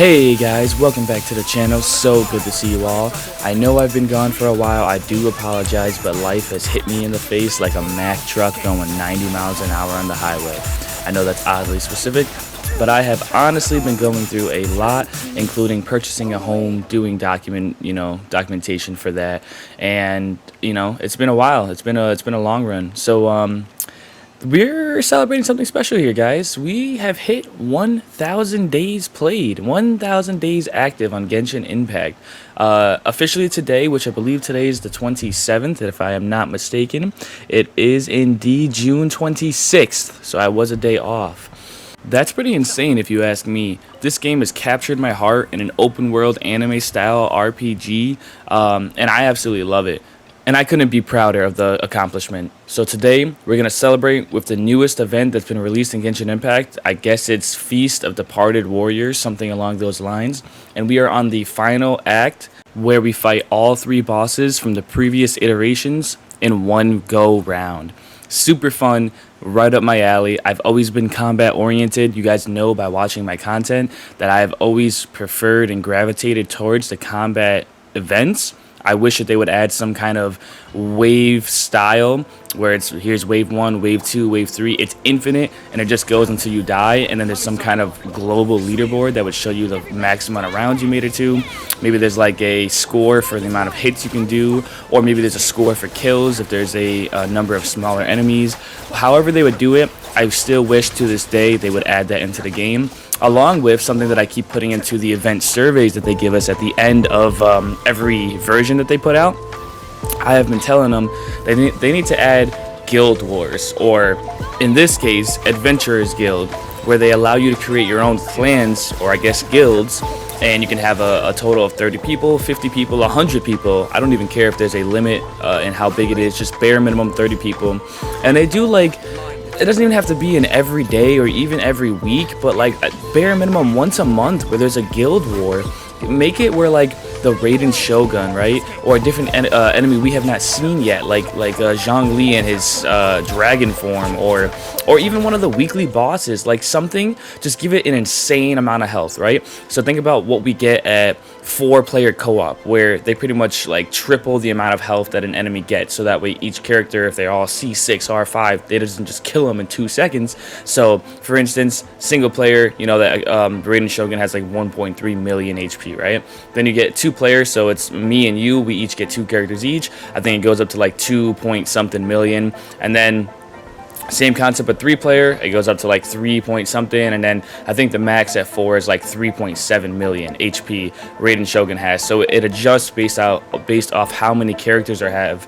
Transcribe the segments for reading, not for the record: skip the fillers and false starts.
Hey guys, welcome back to the channel. So good to see you all. I know I've been gone for a while. I do apologize, but life has hit me in the face like a Mack truck going 90 miles an hour on the highway. I know that's oddly specific, but I have honestly been going through a lot, including purchasing a home, doing documentation for that, and it's been a while. It's been a long run. So we're celebrating something special here, guys. We have hit 1,000 days played, 1,000 days active on Genshin Impact. Officially today, which I believe today is the 27th, if I am not mistaken, it is indeed June 26th, so I was a day off. That's pretty insane if you ask me. This game has captured my heart in an open world anime style RPG, and I absolutely love it. And I couldn't be prouder of the accomplishment. So today, we're going to celebrate with the newest event that's been released in Genshin Impact. I guess it's Feast of Departed Warriors, something along those lines. And we are on the final act, where we fight all 3 bosses from the previous iterations in one go round. Super fun, right up my alley. I've always been combat oriented. You guys know by watching my content that I've always preferred and gravitated towards the combat events. I wish that they would add some kind of wave style where here's wave 1, wave 2, wave 3. It's infinite and it just goes until you die, and then there's some kind of global leaderboard that would show you the max amount of rounds you made it to. Maybe there's like a score for the amount of hits you can do, or maybe there's a score for kills if there's a number of smaller enemies. However they would do it, I still wish to this day they would add that into the game, along with something that I keep putting into the event surveys that they give us at the end of every version that they put out. I have been telling them they need to add Guild Wars, or in this case, Adventurers Guild, where they allow you to create your own clans, or I guess guilds, and you can have a total of 30 people, 50 people, 100 people. I don't even care if there's a limit in how big it is, just bare minimum 30 people. And they do it doesn't even have to be an every day or even every week, but like a bare minimum once a month where there's a guild war. Make it where like the Raiden Shogun, right, or a different enemy we have not seen yet, like Zhongli and his dragon form, or even one of the weekly bosses, like something. Just give it an insane amount of health, right? So think about what we get at 4-player co-op, where they pretty much like triple the amount of health that an enemy gets, so that way each character, if they're all C6 R5, they doesn't just kill them in 2 seconds. So for instance, single player, that Raiden Shogun has like 1.3 million HP, right? Then you get 2 players, so it's me and you, we each get 2 characters each. I think it goes up to like 2 point something million, and then same concept with 3-player, it goes up to like 3 point something, and then I think the max at 4 is like 3.7 million HP Raiden Shogun has. So it adjusts based off how many characters are have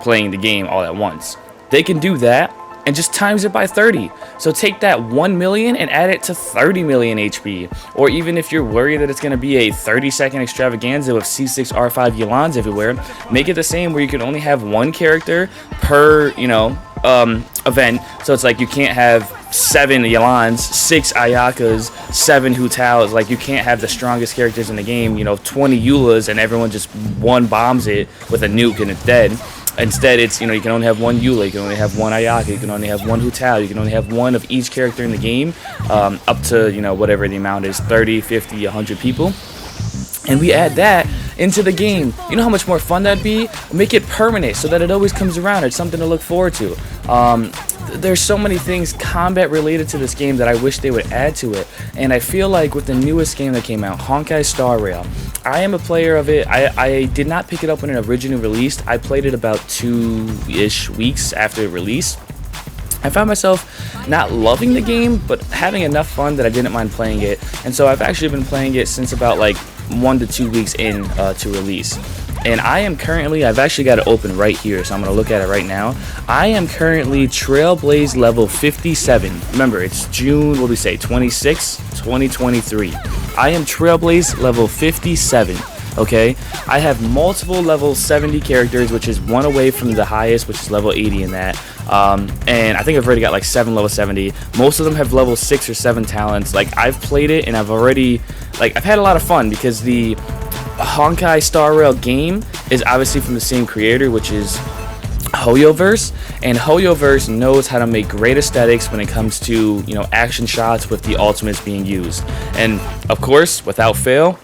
playing the game all at once. They can do that and just times it by 30. So take that 1 million and add it to 30 million HP. Or even if you're worried that it's going to be a 30-second extravaganza with C6 R5 Yolans everywhere, make it the same where you can only have 1 character per, event. So it's like you can't have 7 Yolans, 6 Ayakas, 7 Hu Taos. Like you can't have the strongest characters in the game, 20 Eulas, and everyone just one bombs it with a nuke and it's dead. Instead, it's, you can only have 1 Eula, you can only have 1 Ayaka, you can only have 1 Hu Tao, you can only have 1 of each character in the game, up to, whatever the amount is, 30, 50, 100 people. And we add that into the game. You know how much more fun that'd be? Make it permanent so that it always comes around. It's something to look forward to. There's so many things combat related to this game that I wish they would add to it. And I feel like with the newest game that came out, Honkai Star Rail, I am a player of it. I did not pick it up when it originally released. I played it about 2-ish weeks after it released. I found myself not loving the game, but having enough fun that I didn't mind playing it. And so I've actually been playing it since about like 1 to 2 weeks in to release. And I've actually got it open right here, so I'm going to look at it right now. I am currently Trailblaze level 57. Remember, it's June, 26, 2023. I am Trailblaze level 57. Okay, I have multiple level 70 characters, which is 1 away from the highest, which is level 80 in that. And I think I've already got like 7 level 70. Most of them have level 6 or 7 talents. Like, I've played it and I've had a lot of fun because the Honkai Star Rail game is obviously from the same creator, which is Hoyoverse, and Hoyoverse knows how to make great aesthetics when it comes to, you know, action shots with the ultimates being used. And of course, without fail,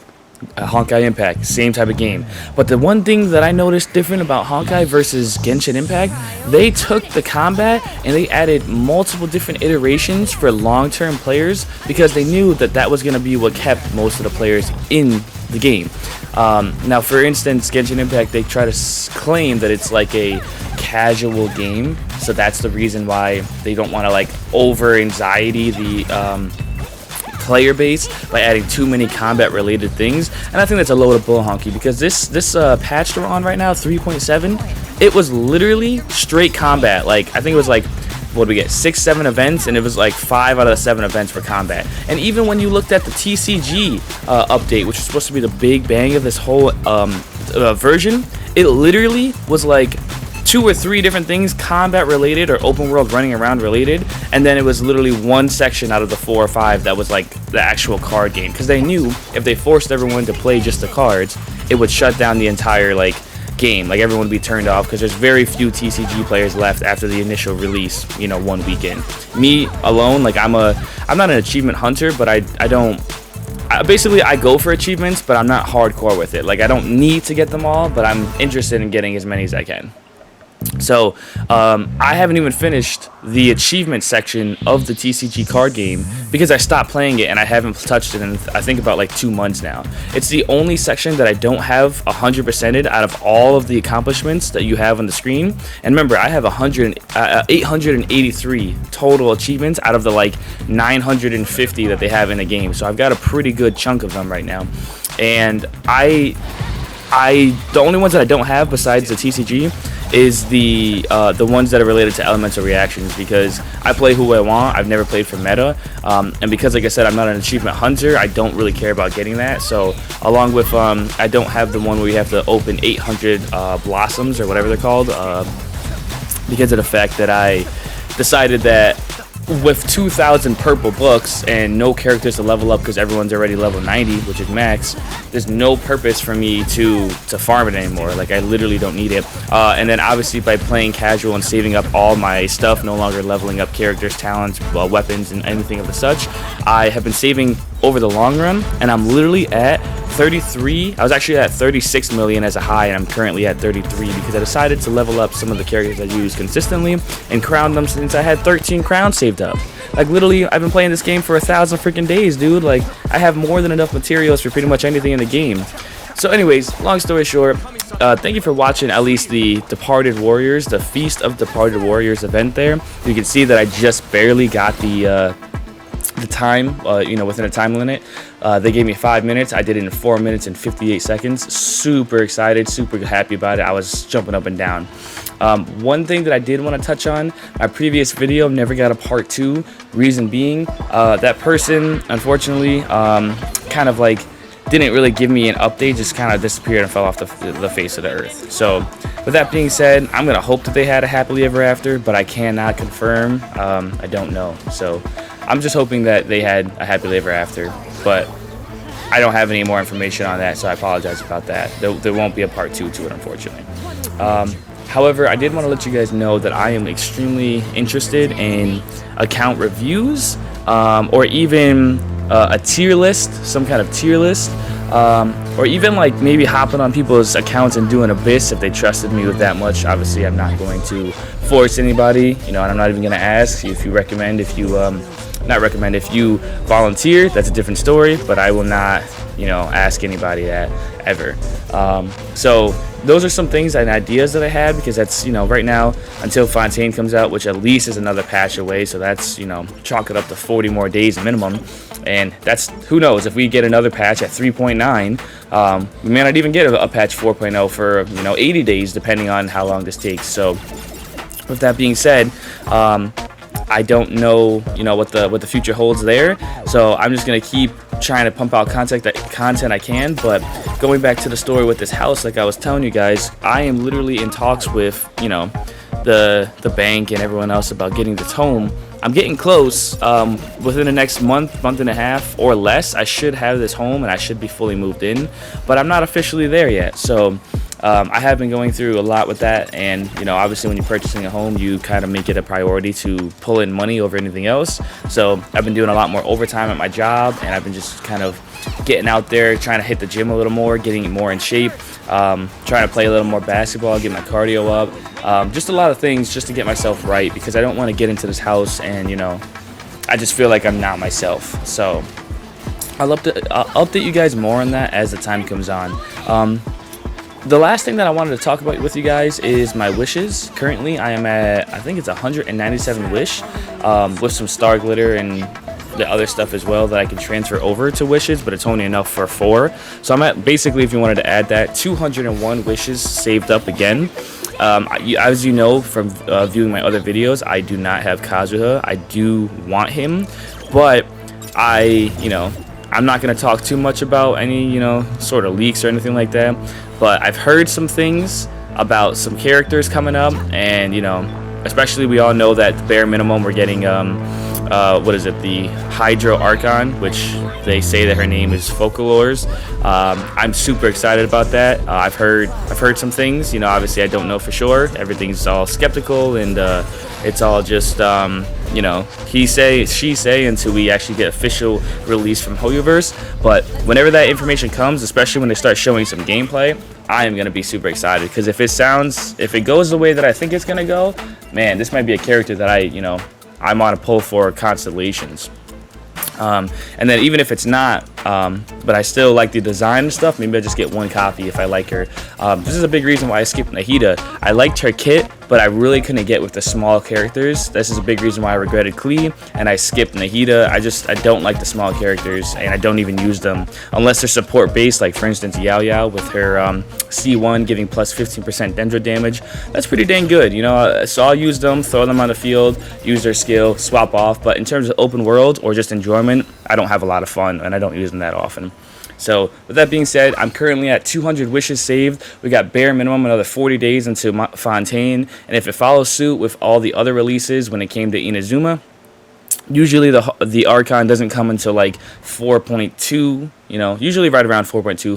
Honkai Impact, same type of game. But the one thing that I noticed different about Honkai versus Genshin Impact, they took the combat and they added multiple different iterations for long-term players, because they knew that that was going to be what kept most of the players in the game. Now, for instance, Genshin Impact, they try to claim that it's like a casual game, so that's the reason why they don't want to like over anxiety the player base by adding too many combat related things. And I think that's a load of bull honky, because this patch we're on right now, 3.7, it was literally straight combat. Like, I think it was like, what did we get, 6-7 events, and it was like 5 out of the 7 events for combat. And even when you looked at the TCG update, which was supposed to be the big bang of this whole version, it literally was like 2 or 3 different things combat related or open world running around related, and then it was literally one section out of the 4 or 5 that was like the actual card game, because they knew if they forced everyone to play just the cards, it would shut down the entire like game. Like, everyone would be turned off, because there's very few TCG players left after the initial release, you know, one weekend. Me alone, like, I'm not an achievement hunter, but I basically I go for achievements, but I'm not hardcore with it. Like, I don't need to get them all, but I'm interested in getting as many as I can. So I haven't even finished the achievement section of the TCG card game, because I stopped playing it and I haven't touched it in I think about like 2 months now. It's the only section that I don't have 100%ed out of all of the accomplishments that you have on the screen. And remember, I have 883 total achievements out of the like 950 that they have in the game. So I've got a pretty good chunk of them right now. And the only ones that I don't have besides the TCG is the ones that are related to elemental reactions, because I play who I want. I've never played for meta, and because, like I said, I'm not an achievement hunter, I don't really care about getting that. So along with I don't have the one where you have to open 800 blossoms or whatever they're called, because of the fact that I decided that with 2,000 purple books and no characters to level up, because everyone's already level 90, which is max, there's no purpose for me to farm it anymore. Like, I literally don't need it. And then obviously by playing casual and saving up all my stuff, no longer leveling up characters, talents, weapons, and anything of the such, I have been saving over the long run, and I'm literally at 33. I was actually at 36 million as a high, and I'm currently at 33 because I decided to level up some of the characters I use consistently and crown them, since I had 13 crowns saved up. Like, literally, I've been playing this game for 1,000 freaking days, dude. Like, I have more than enough materials for pretty much anything in the game. So anyways, long story short, thank you for watching at least the Departed Warriors, the Feast of Departed Warriors event there. You can see that I just barely got the time, you know, within a time limit. They gave me 5 minutes. I did it in 4 minutes and 58 seconds. Super excited, super happy about it. I was jumping up and down. One thing that I did want to touch on, my previous video never got a part 2. Reason being, that person unfortunately kind of like didn't really give me an update, just kind of disappeared and fell off the face of the earth. So with that being said, I'm gonna hope that they had a happily ever after, but I cannot confirm. I don't know. So I'm just hoping that they had a happily ever after, but I don't have any more information on that, so I apologize about that. There won't be a part 2 to it, unfortunately. However, I did want to let you guys know that I am extremely interested in account reviews, or even a tier list, some kind of tier list, or even like maybe hopping on people's accounts and doing Abyss if they trusted me with that much. Obviously, I'm not going to force anybody, you know, and I'm not even going to ask if you recommend, if you not recommend, if you volunteer, that's a different story, but I will not, you know, ask anybody that ever. So those are some things and ideas that I had, because that's, you know, right now until Fontaine comes out, which at least is another patch away, so that's, you know, chalk it up to 40 more days minimum. And that's, who knows, if we get another patch at 3.9, we may not even get a patch 4.0 for, you know, 80 days, depending on how long this takes. So with that being said, I don't know, you know, what the future holds there. So I'm just gonna keep trying to pump out content I can. But going back to the story with this house, like I was telling you guys, I am literally in talks with, you know, the bank and everyone else about getting this home. I'm getting close. Within the next month and a half or less, I should have this home and I should be fully moved in, but I'm not officially there yet. So I have been going through a lot with that, and obviously when you're purchasing a home, you kind of make it a priority to pull in money over anything else. So I've been doing a lot more overtime at my job, and I've been just kind of getting out there, trying to hit the gym a little more, getting more in shape, trying to play a little more basketball, get my cardio up, just a lot of things just to get myself right, because I don't want to get into this house and I just feel like I'm not myself. So I'll update you guys more on that as the time comes on. The last thing that I wanted to talk about with you guys is my wishes. Currently, I am at, I think it's 197 wish, with some star glitter and the other stuff as well that I can transfer over to wishes, but it's only enough for 4. So I'm at, basically, if you wanted to add that, 201 wishes saved up again. As you know from viewing my other videos, I do not have Kazuha. I do want him, but I'm not going to talk too much about any, sort of leaks or anything like that. But I've heard some things about some characters coming up, and, especially we all know that the bare minimum we're getting, the Hydro Archon, which they say that her name is Focalors. I'm super excited about that. I've heard some things, obviously I don't know for sure. Everything's all skeptical, and it's all just, he say, she say, until we actually get official release from Hoyoverse. But whenever that information comes, especially when they start showing some gameplay, I am going to be super excited, because if it goes the way that I think it's going to go, man, this might be a character that I'm on a pull for constellations. And then even if it's not, but I still like the design and stuff, maybe I just get one copy if I like her. This is a big reason why I skipped Nahida. I liked her kit, but I really couldn't get with the small characters. This is a big reason why I regretted Klee, and I skipped Nahida. I don't like the small characters, and I don't even use them unless they're support based, like for instance Yao Yao with her C1 giving plus 15% dendro damage. That's pretty dang good, so I'll use them, throw them on the field, use their skill, swap off. But in terms of open world or just enjoyment, I don't have a lot of fun, and I don't use them that often. So with that being said, I'm currently at 200 wishes saved. We got bare minimum another 40 days into Fontaine, and if it follows suit with all the other releases when it came to Inazuma, usually the Archon doesn't come until like 4.2, usually right around 4.2,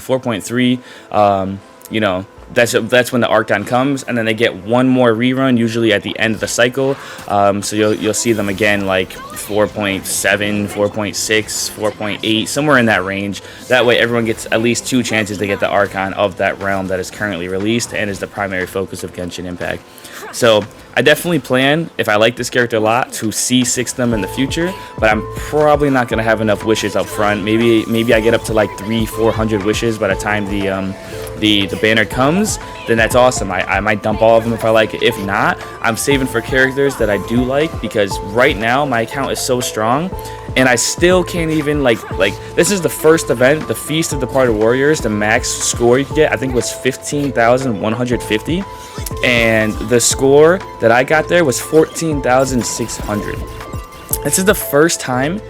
4.3, that's when the Archon comes, and then they get one more rerun, usually at the end of the cycle. So you'll see them again like 4.7, 4.6, 4.8, somewhere in that range. That way everyone gets at least 2 chances to get the Archon of that realm that is currently released and is the primary focus of Genshin Impact. So I definitely plan, if I like this character a lot, to C6 them in the future, but I'm probably not going to have enough wishes up front. Maybe I get up to like 300-400 wishes by the time the banner comes. Then that's awesome. I might dump all of them if I like it. If not, I'm saving for characters that I do like, because right now my account is so strong, and I still can't even like this is the first event, the Feast of Departed Warriors. The max score you could get, I think, was 15,150, and the score that I got there was 14,600. This is the first time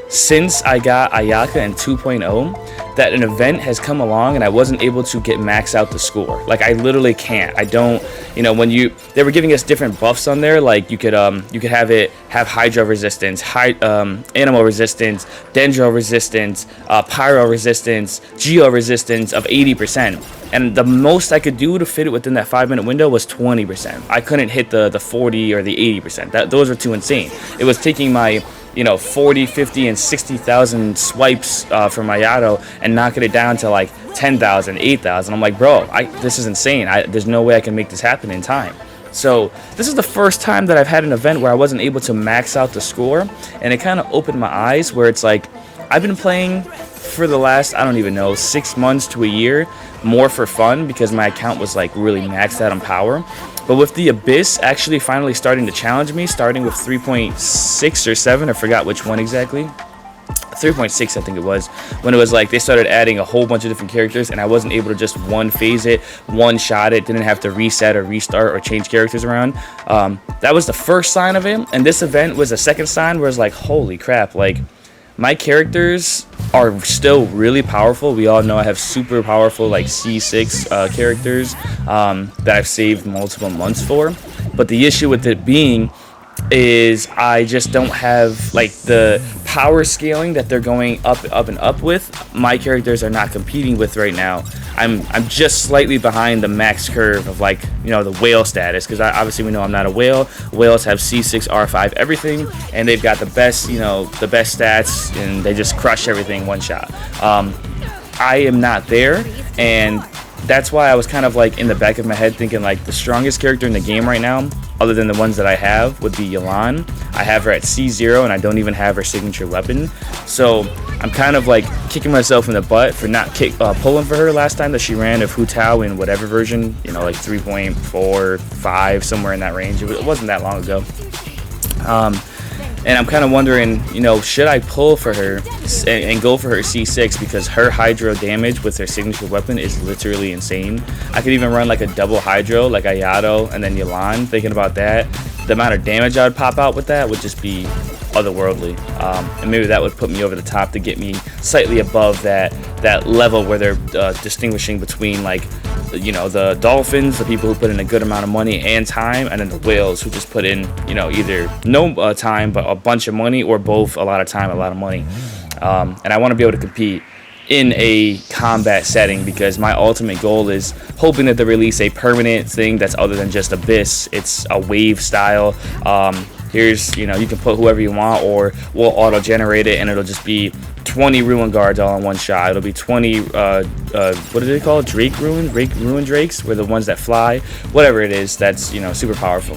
since I got Ayaka in 2.0 that an event has come along and I wasn't able to get max out the score. Like, I literally can't. I don't, when they were giving us different buffs on there, like you could have Hydro resistance, Animal resistance, Dendro resistance, Pyro resistance, Geo resistance of 80%. And the most I could do to fit it within that 5-minute window was 20%. I couldn't hit the 40 or the 80%. Those were too insane. It was taking my 40, 50, and 60,000 swipes from my Yato and knocking it down to like 10,000, 8,000. I'm like, bro, this is insane. There's no way I can make this happen in time. So this is the first time that I've had an event where I wasn't able to max out the score, and it kind of opened my eyes, where it's like, I've been playing for the last, I don't even know, 6 months to a year, more for fun, because my account was like really maxed out on power. But with the Abyss actually finally starting to challenge me, starting with 3.6 or 7, I forgot which one exactly. 3.6, I think it was, when it was like they started adding a whole bunch of different characters, and I wasn't able to just one-phase it, one-shot it, didn't have to reset or restart or change characters around. That was the first sign of it, and this event was the second sign where it's like, holy crap, like, my characters are still really powerful. We all know I have super powerful like C6 characters that I've saved multiple months for. But the issue with it being, is I just don't have like the power scaling that they're going up and up with. My characters are not competing with right now. I'm just slightly behind the max curve of like, you know, the whale status, because obviously we know I'm not a whale. Whales have C6 R5 everything, and they've got the best, you know, the best stats, and they just crush everything one shot. I am not there, and that's why I was kind of like in the back of my head thinking like the strongest character in the game right now, other than the ones that I have, would be Yelan. I have her at C0 and I don't even have her signature weapon. So I'm kind of like kicking myself in the butt for not pulling for her last time that she ran of Hu Tao in whatever version, you know, like 3.4, 5, somewhere in that range. It wasn't that long ago. And I'm kind of wondering, you know, should I pull for her and go for her C6, because her hydro damage with her signature weapon is literally insane. I could even run like a double hydro, like Ayato and then Yelan. Thinking about that, the amount of damage I would pop out with that would just be otherworldly. And maybe that would put me over the top to get me slightly above that level where they're distinguishing between, like, you know, the dolphins, the people who put in a good amount of money and time, and then the whales who just put in, you know, either no time but a bunch of money, or both a lot of time, a lot of money. And I want to be able to compete in a combat setting, because my ultimate goal is hoping that they release a permanent thing that's other than just Abyss. It's a wave style. Here's, you know, you can put whoever you want, or we'll auto generate it and it'll just be 20 ruin guards all in one shot. It'll be 20 what do they call it? Ruin drakes, were the ones that fly, whatever it is that's, you know, super powerful.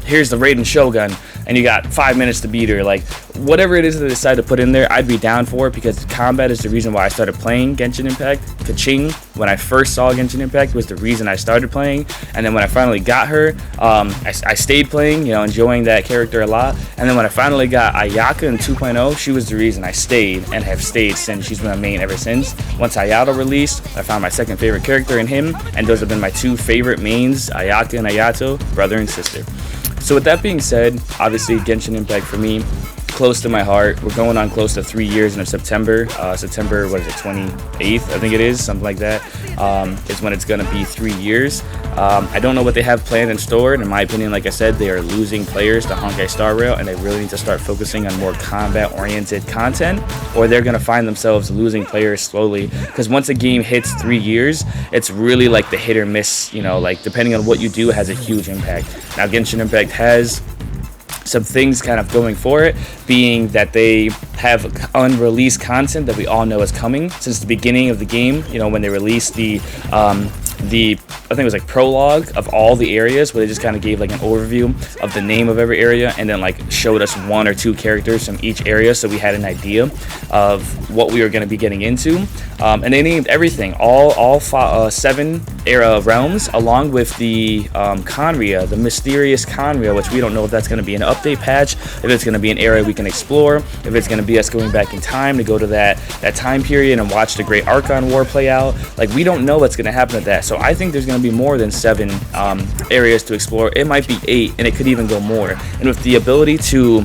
Here's the Raiden Shogun, and you got 5 minutes to beat her. Like, whatever it is that they decide to put in there, I'd be down for it, because combat is the reason why I started playing Genshin Impact. Kaching, when I first saw Genshin Impact, was the reason I started playing. And then when I finally got her, I stayed playing, you know, enjoying that character a lot. And then when I finally got Ayaka in 2.0, she was the reason I stayed, and have stayed since. She's been my main ever since. Once Ayato released, I found my second favorite character in him, and those have been my two favorite mains, Ayaka and Ayato, brother and sister. So with that being said, obviously Genshin Impact for me, close to my heart. We're going on close to 3 years in September. September, what is it, 28th, I think it is, something like that, is when it's going to be 3 years. I don't know what they have planned in store. In my opinion, like I said, they are losing players to Honkai Star Rail, and they really need to start focusing on more combat-oriented content, or they're going to find themselves losing players slowly. Because once a game hits 3 years, it's really like the hit or miss, you know, like depending on what you do, it has a huge impact. Now, Genshin Impact has some things kind of going for it, being that they have unreleased content that we all know is coming since the beginning of the game. You know, when they released the I think it was like prologue of all the areas, where they just kind of gave like an overview of the name of every area, and then like showed us 1 or 2 characters from each area, so we had an idea of what we were going to be getting into. And they named everything, all 7 era realms, along with the Conria, the mysterious Conria, which we don't know if that's going to be an update patch, if it's going to be an area we can explore, if it's going to be us going back in time to go to that time period and watch the Great Archon War play out. Like, we don't know what's going to happen at that. So I think there's going to be more than 7 areas to explore. It might be 8, and it could even go more. And with the ability to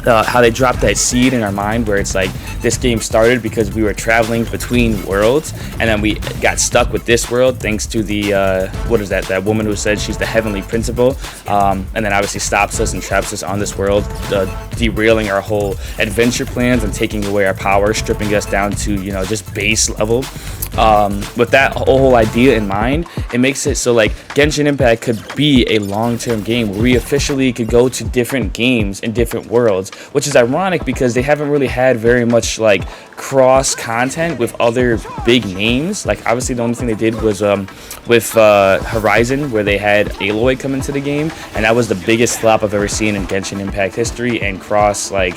how they dropped that seed in our mind, where it's like this game started because we were traveling between worlds, and then we got stuck with this world thanks to the what is that woman who said she's the heavenly principal, and then obviously stops us and traps us on this world, derailing our whole adventure plans and taking away our power, stripping us down to, you know, just base level. With that whole idea in mind, it makes it so like Genshin Impact could be a long-term game where we officially could go to different games in different worlds, which is ironic because they haven't really had very much like cross content with other big names. Like, obviously the only thing they did was with Horizon, where they had Aloy come into the game, and that was the biggest flop I've ever seen in Genshin Impact history, and crossing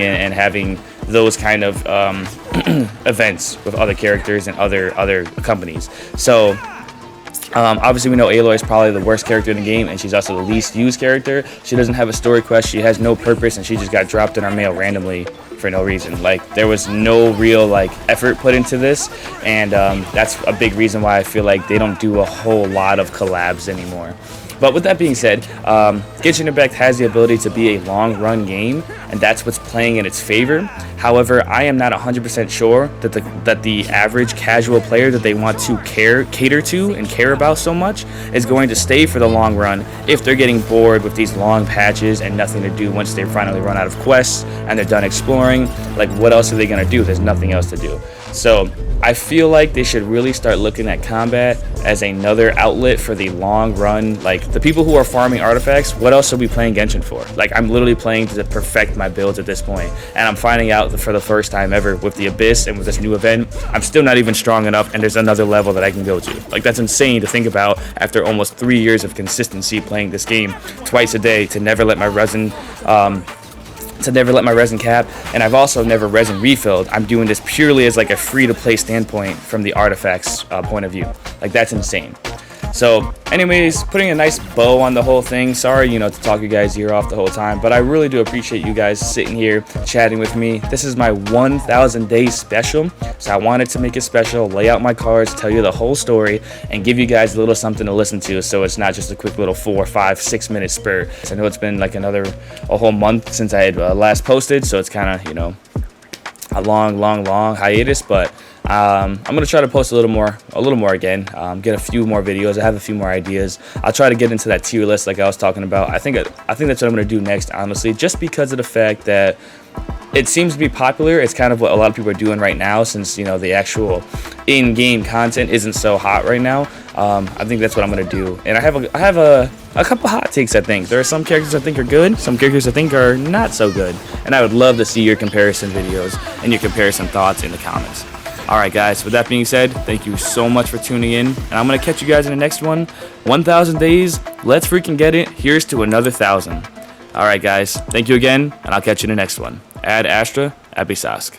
and having those kind of events with other characters and other companies. So obviously we know Aloy is probably the worst character in the game, and she's also the least used character. She doesn't have a story quest, she has no purpose, and she just got dropped in our mail randomly for no reason. Like, there was no real like effort put into this, and that's a big reason why I feel like they don't do a whole lot of collabs anymore. But with that being said, Genshin Impact has the ability to be a long-run game, and that's what's playing in its favor. However, I am not 100% sure that the average casual player that they want to cater to and care about so much is going to stay for the long run if they're getting bored with these long patches and nothing to do once they finally run out of quests and they're done exploring. Like, what else are they going to do? There's nothing else to do. So I feel like they should really start looking at combat as another outlet for the long run. Like, the people who are farming artifacts, what else are we playing Genshin for? Like, I'm literally playing to perfect my builds at this point, and I'm finding out that for the first time ever with the Abyss and with this new event, I'm still not even strong enough, and there's another level that I can go to. Like, that's insane to think about after almost 3 years of consistency playing this game twice a day, to never let my resin cap, and I've also never resin refilled. I'm doing this purely as like a free-to-play standpoint from the artifacts point of view. Like, that's insane. So anyways, putting a nice bow on the whole thing. Sorry, to talk you guys' ear off the whole time, but I really do appreciate you guys sitting here chatting with me. This is my 1,000 day special, so I wanted to make it special, lay out my cards, tell you the whole story, and give you guys a little something to listen to, so it's not just a quick little 4, 5, 6 minute spurt. I know it's been like a whole month since I had last posted, so it's kind of, a long hiatus, but I'm gonna try to post a little more again, get a few more videos. I have a few more ideas. I'll try to get into that tier list like I was talking about. I think that's what I'm gonna do next, honestly, just because of the fact that it seems to be popular. It's kind of what a lot of people are doing right now, since the actual in-game content isn't so hot right now. I think that's what I'm gonna do, and I have a couple hot takes. I think there are some characters I think are good, some characters I think are not so good, and I would love to see your comparison videos and your comparison thoughts in the comments. Alright guys, with that being said, thank you so much for tuning in, and I'm going to catch you guys in the next one. 1,000 days, let's freaking get it. Here's to another 1,000. Alright guys, thank you again, and I'll catch you in the next one. Ad Astra, Abisask.